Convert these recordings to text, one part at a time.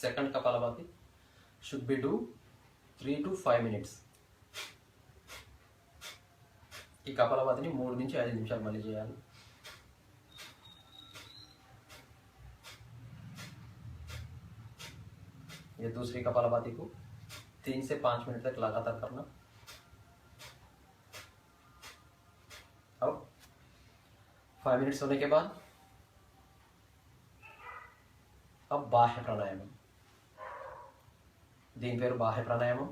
Second kapalbhati should be do 3 to 5 minutes. ఈ కపాలభాతిని 3 నుంచి 5 నిమిషాలు మళ్ళీ చేయాలి. ये दूसरी कपालभाति को 3 से 5 मिनट तक लगातार करना. अब 5 मिनट्स होने के बाद अब बाह्य प्राणायाम. దీని పేరు బాహ్య ప్రాణాయామం.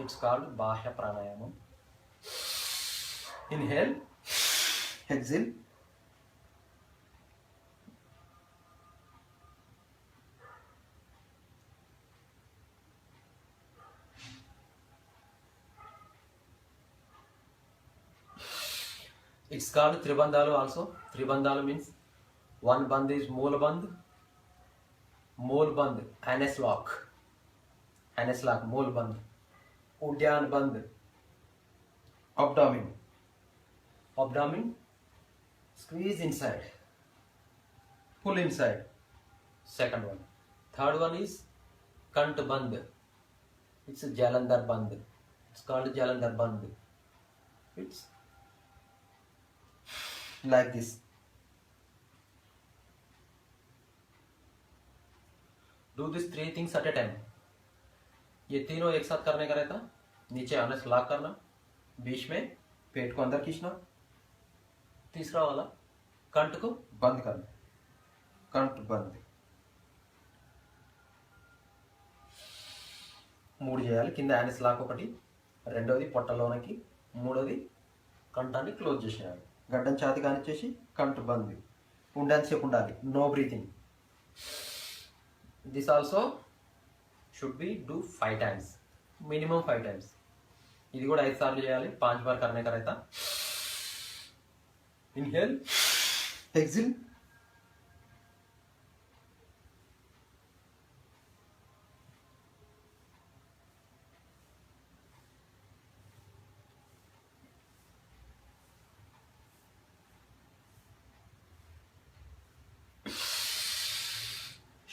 ఇట్స్ కాల్డ్ బాహ్య ప్రాణాయామం. Inhale, exhale. It's called Tribandhalu also. Tribandhalu means one bandh is Mool bandh, Anus lock, Mool bandh, Udyan bandh, abdomen, squeeze inside, pull inside. Second one. Third one is Kant bandh. It's Jalandhar bandh. It's called Jalandhar bandh. It's like this. Do these 3 things at a time. ये तीनों एक साथ करने का रहता. नीचे आने से लॉक करना, बीच में पेट को अंदर खींचना, तीसरा वाला कंठ को बंद करना, कंठ बंद. 3 చేయాలి. కింద యానిస్ లాక్ ఒకటి, రెండోది పొట్టలోనకి, మూడోది కంఠాన్ని క్లోజ్ చేసేయాలి. గడ్డం ఛాతి కానిచ్చేసి కంఠ బంద్. ఉండేంతసేపు ఉండాలి. No breathing. This also should be do 5 times, minimum 5 times. ఇది కూడా 5 సార్లు చేయాలి. 5 बार करने का रहता. Inhale, exhale.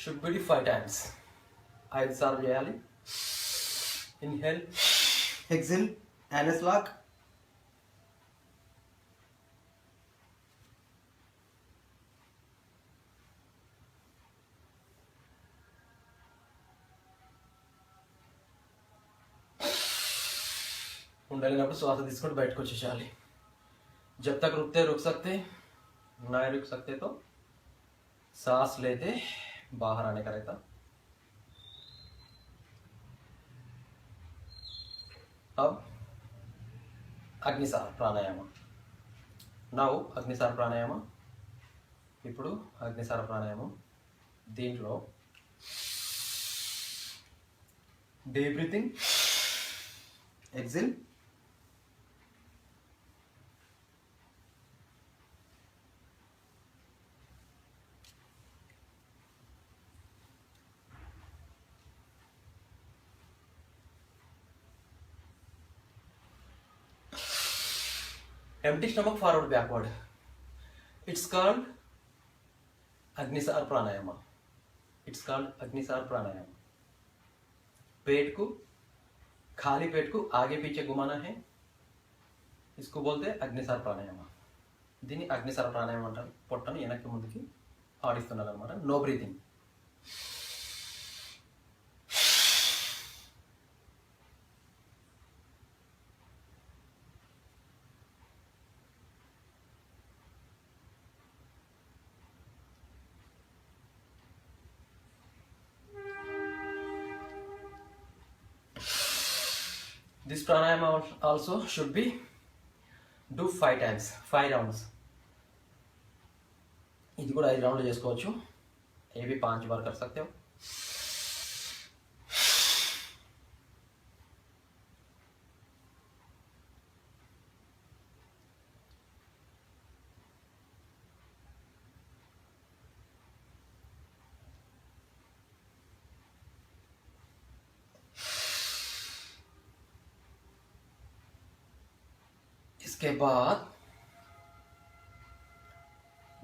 should be 5 times. 5 సార్లు చేయాలి. Inhale, exhale, anus lock. ఉండలేనప్పుడు శ్వాస తీసుకొని బయటకు వచ్చేసేయాలి. जब तक रुक सकते, ना रुक सकते तो सांस लेते बाहर आने का रहता. अब అగ్నిసార ప్రాణాయామ. నౌ అగ్నిసార ప్రాణాయామ. ఇప్పుడు అగ్నిసార ప్రాణాయామం. దీంట్లో deep breathing, exhale, empty stomach, forward backward. It's called Agnisar Pranayama. It's called Agnisar Pranayama. पेट को, खाली पेट को आगे पीछे घुमाना है. इसको बोलते हैं अग्निसार प्राणायाम. దీన్ని అగ్నిసార ప్రాణాయామం అంటారు. పొట్టను వెనక్కి ముందుకి ఆడిస్తున్నారు అనమాట. No breathing. This pranayama also should be do 5 times, 5 rounds. ఇది కూడా 5 రౌండ్లు చేసుకోవచ్చు. ये भी 5 बार कर सकते हो. इसके बाद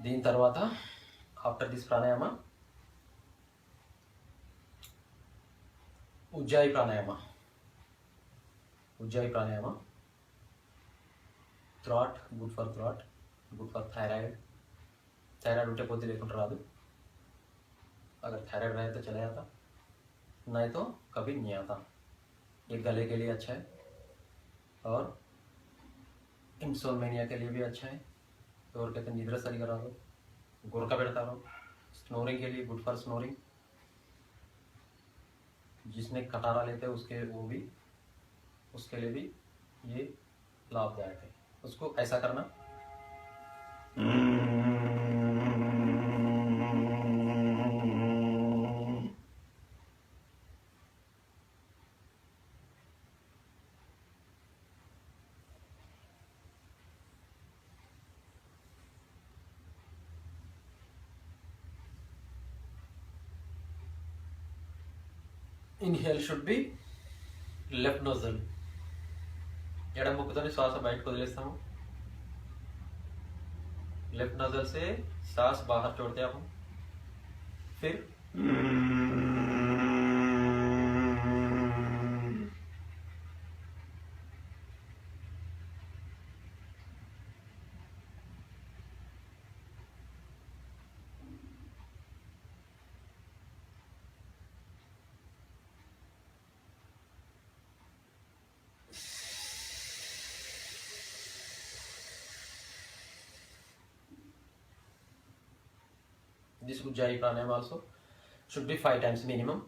దీని తర్వాత after this pranayama Ujjayi pranayama. Ujjayi pranayama. Throat good for throat, good for thyroid. Thyroid उठे पोते लेकिन रादू. अगर थायराइड रहे तो चला जाता, नहीं तो कभी नहीं आता. ये गले के लिए अच्छा है और इंसोमेनिया के लिए भी अच्छा है. तो और कहते हैं निद्रा सरी करा दो. गोरका बैठता रहो. स्नोरिंग के लिए गुड फॉर स्नोरिंग. जिसने कटारा लेते हैं उसके लिए भी ये लाभदायक है. उसको ऐसा करना. Inhale should be left nozzle. ఎడమ ముక్కుతోని శ్వాస బయటకు వదిలేస్తాము. लेफ्ट नजर से सांस बाहर छोड़ते हैं हम. फिर this Ujjayi pranayama also should be 5 times minimum.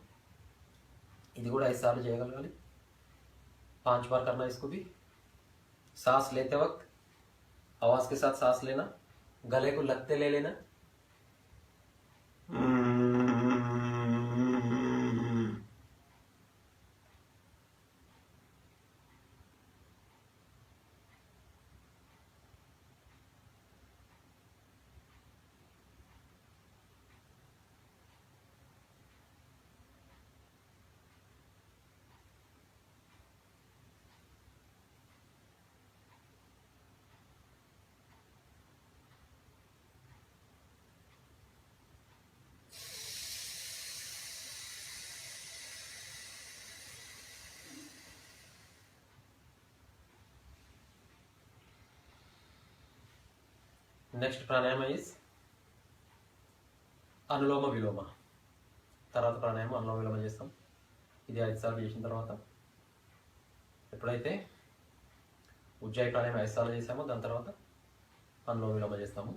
ఇది కూడా 5 साल చేయగలగాలి. 5 बार करना इसको भी. सांस लेते वक्त आवाज के साथ सांस लेना. गले को लगते ले लेना. నెక్స్ట్ ప్రాణాయామ ఇస్ అనులోమ విలోమ. తర్వాత ప్రాణాయామం అనులోమ విలోమ చేస్తాం. ఇది 5 సార్లు చేసిన తర్వాత ఎప్పుడైతే ఉజ్జాయి ప్రాణాయామం 5 సార్లు చేసామో దాని తర్వాత అనులోమ విలోమ చేస్తాము.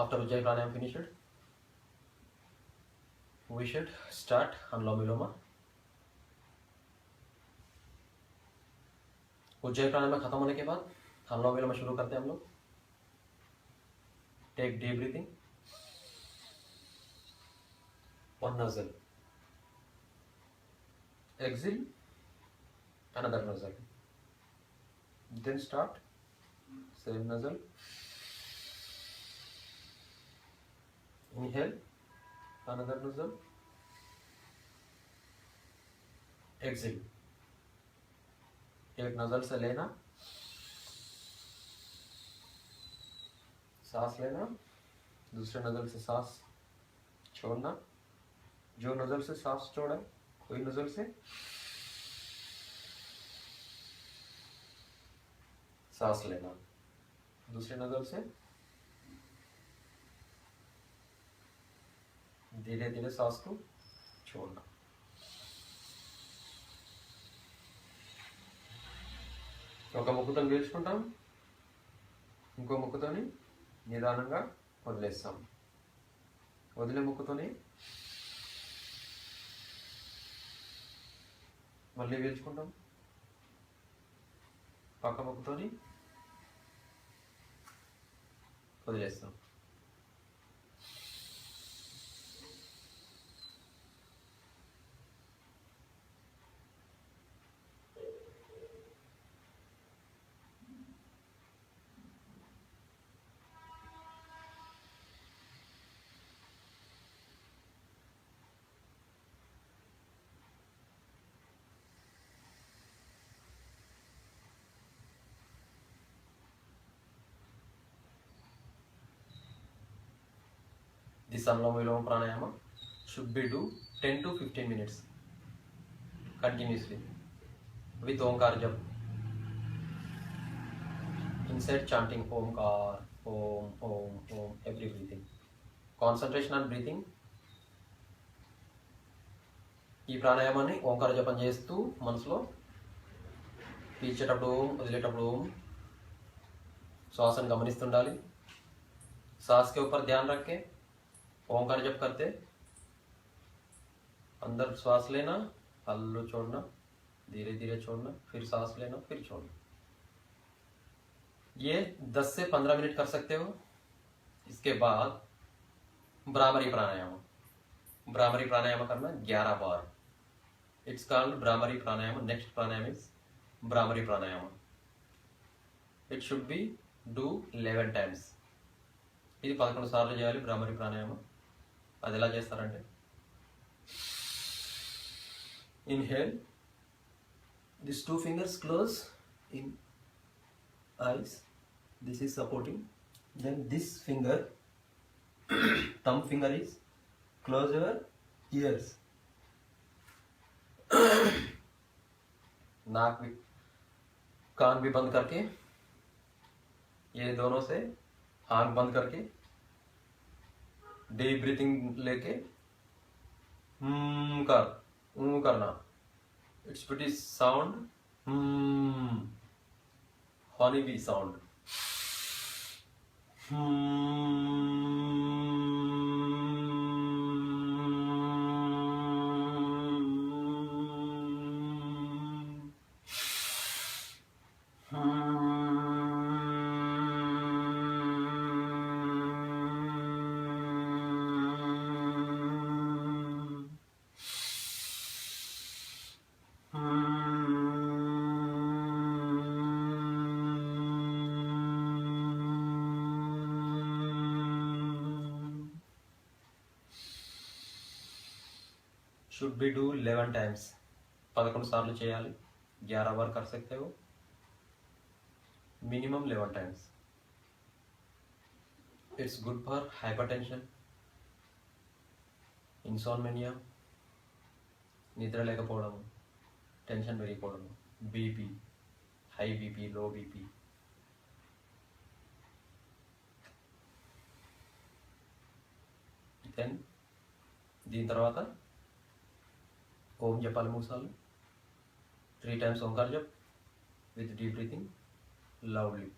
ఆఫ్టర్ ఉజ్జాయి ప్రాణాయామం ఫినిష్డ్ we should start अनुलोम विलोम. उज्जैन प्राणायाम खत्म होने के बाद अनुलोम विलोम शुरू करते हैं हम लोग. Take deep breathing. one nozzle. Exhale another nozzle. Then start same nozzle. Inhale another nozzle. Exhale. एक नजल से लेना, सांस लेना, दूसरे नजल से सांस छोड़ना. जो नजल से सांस छोड़ा कोई नजल से सांस लेना, दूसरे नजल से धीरे धीरे सांस को छोड़ना. ఒక ముక్కుతో పీల్చుకుంటాం, ఇంకో ముక్కుతోని నిదానంగా వదిలేస్తాం. వదిలే ముక్కుతోని మళ్ళీ పీల్చుకుంటాం, పక్క ముక్కుతోని వదిలేస్తాం. This Anuloma Viloma Pranayama should be do 10 to 15 minutes continuously with Omkar Jap. Inside chanting Omkar, Om, every breathing. Concentration on breathing. ఈ ప్రాణాయామాన్ని ఓంకార జపం చేస్తూ మనసులో పీల్చేటప్పుడు ఓం, వదిలేటప్పుడు ఓం, శ్వాసను गमनिస్తుండాలి. सांस के ऊपर ध्यान रख के ओंकार जप करते अंदर श्वास लेना, हल्लो छोड़ना, धीरे धीरे छोड़ना, फिर सांस लेना, फिर छोड़ना. ये 10 से 15 मिनट कर सकते हो. इसके बाद भ्रामरी प्राणायाम. भ्रामरी प्राणायाम करना 11 बार. It's called Bhramari pranayama. Next pranayama is Bhramari pranayama. It should be do 11 times. ఇది 11 సార్లు చేయాలి భ్రామరి ప్రాణాయామం. అది ఎలా చేస్తారంటే inhale, this 2 fingers close in eyes, this is supporting, then this finger thumb finger is close your ears, नाक भी कान भी बंद करके ये दोनों से आंख बंद करके डीप ब्रीथिंग लेके करना. It's pretty sound honey bee sound. Should be do 11 times. 11 सार्లు చేయాలి. 11 बार कर सकते हो. Minimum 11 times. It's good for hypertension, insomnia, నిద్ర లేకపోవడం, టెన్షన్ పెరిగిపోవడం, BP, high BP, low BP. Then దీని తర్వాత ఓం జపాలి 3 సార్లు. 3 times ఓంకార్ జప్ with deep breathing loudly.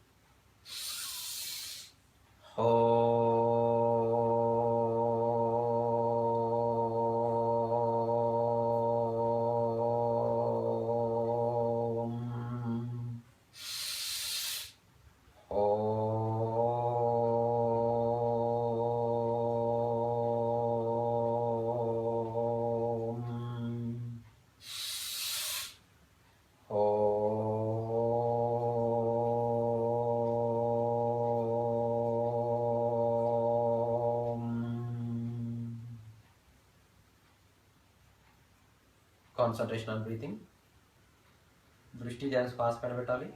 Concentration on breathing. दृष्टि ध्यान श्वास पर बैठाली.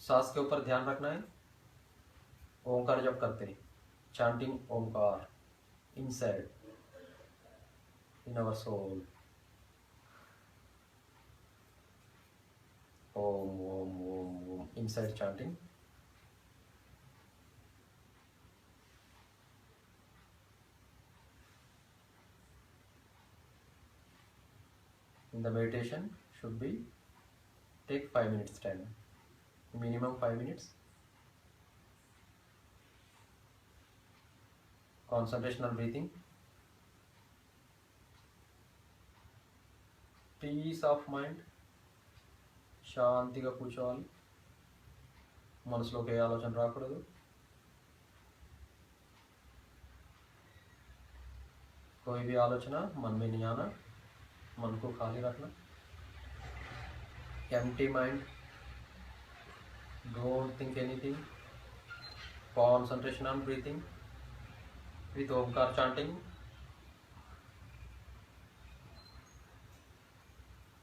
सांस के ऊपर ध्यान रखना है. ओंकार जप करते हैं. Chanting Omkar inside in our soul. Om Om Om Om inside chanting. In the meditation should be take 5 minutes time, minimum 5 minutes. Concentration on breathing. Peace of mind. శాంతిగా కూర్చోవాలి. మనసులోకి ఏ ఆలోచన రాకూడదు. कोई भी आलोचना मन में नहीं आना. मन को खाली रखना. empty mind, don't think anything. Concentration on breathing with Omkar chanting.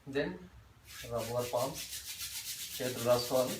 Then rub our palms, చేతులు రాసుకోవాలి.